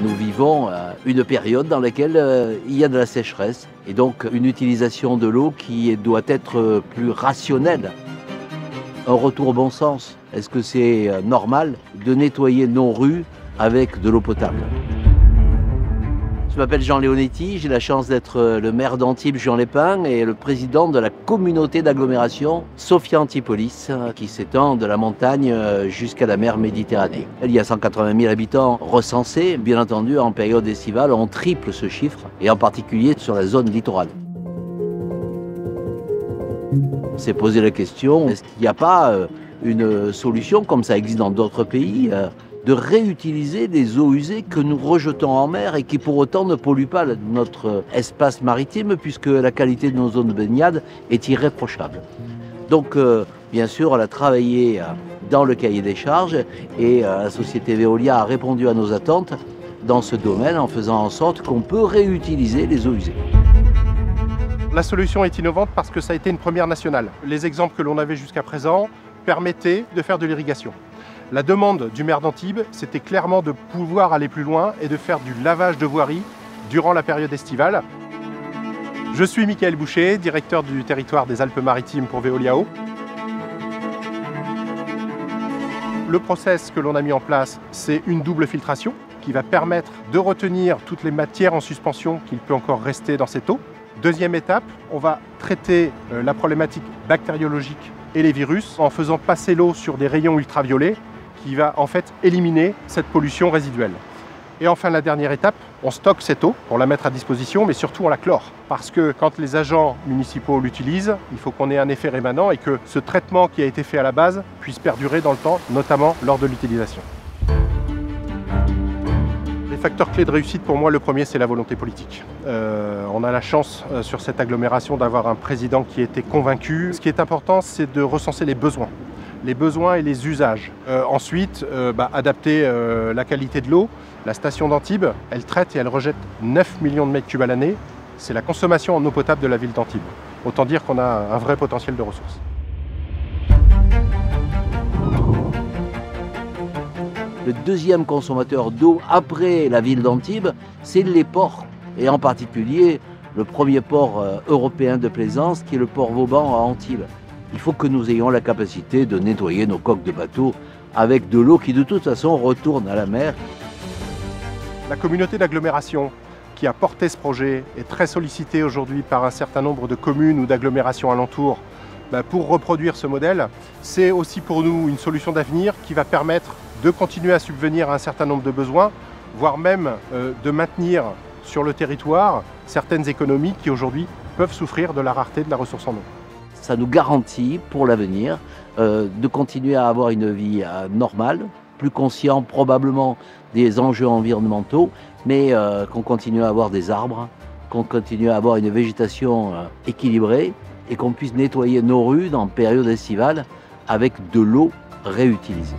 Nous vivons une période dans laquelle il y a de la sécheresse et donc une utilisation de l'eau qui doit être plus rationnelle. Un retour au bon sens. Est-ce que c'est normal de nettoyer nos rues avec de l'eau potable? Je m'appelle Jean Leonetti, j'ai la chance d'être le maire d'Antibes-Juan-les-Pins et le président de la communauté d'agglomération Sophia Antipolis, qui s'étend de la montagne jusqu'à la mer Méditerranée. Il y a 180 000 habitants recensés. Bien entendu, en période estivale, on triple ce chiffre, et en particulier sur la zone littorale. On s'est posé la question, est-ce qu'il n'y a pas une solution, comme ça existe dans d'autres pays, de réutiliser des eaux usées que nous rejetons en mer et qui pour autant ne polluent pas notre espace maritime, puisque la qualité de nos zones de baignade est irréprochable. Donc bien sûr, on a travaillé dans le cahier des charges et la société Veolia a répondu à nos attentes dans ce domaine en faisant en sorte qu'on peut réutiliser les eaux usées. La solution est innovante parce que ça a été une première nationale. Les exemples que l'on avait jusqu'à présent permettaient de faire de l'irrigation. La demande du maire d'Antibes, c'était clairement de pouvoir aller plus loin et de faire du lavage de voirie durant la période estivale. Je suis Michael Boucher, directeur du territoire des Alpes-Maritimes pour Veolia Eau. Le process que l'on a mis en place, c'est une double filtration qui va permettre de retenir toutes les matières en suspension qu'il peut encore rester dans cette eau. Deuxième étape, on va traiter la problématique bactériologique et les virus en faisant passer l'eau sur des rayons ultraviolets qui va en fait éliminer cette pollution résiduelle. Et enfin, la dernière étape, on stocke cette eau pour la mettre à disposition, mais surtout on la chlore. Parce que quand les agents municipaux l'utilisent, il faut qu'on ait un effet rémanent et que ce traitement qui a été fait à la base puisse perdurer dans le temps, notamment lors de l'utilisation. Les facteurs clés de réussite, pour moi, le premier, c'est la volonté politique. On a la chance sur cette agglomération d'avoir un président qui était convaincu. Ce qui est important, c'est de recenser les besoins et les usages. Ensuite, adapter la qualité de l'eau. La station d'Antibes, elle traite et elle rejette 9 millions de mètres cubes à l'année. C'est la consommation en eau potable de la ville d'Antibes. Autant dire qu'on a un vrai potentiel de ressources. Le deuxième consommateur d'eau après la ville d'Antibes, c'est les ports. Et en particulier, le premier port européen de plaisance qui est le port Vauban à Antibes. Il faut que nous ayons la capacité de nettoyer nos coques de bateaux avec de l'eau qui de toute façon retourne à la mer. La communauté d'agglomération qui a porté ce projet est très sollicitée aujourd'hui par un certain nombre de communes ou d'agglomérations alentours pour reproduire ce modèle. C'est aussi pour nous une solution d'avenir qui va permettre de continuer à subvenir à un certain nombre de besoins, voire même de maintenir sur le territoire certaines économies qui aujourd'hui peuvent souffrir de la rareté de la ressource en eau. Ça nous garantit pour l'avenir de continuer à avoir une vie normale, plus conscient probablement des enjeux environnementaux, mais qu'on continue à avoir des arbres, qu'on continue à avoir une végétation équilibrée et qu'on puisse nettoyer nos rues en période estivale avec de l'eau réutilisée.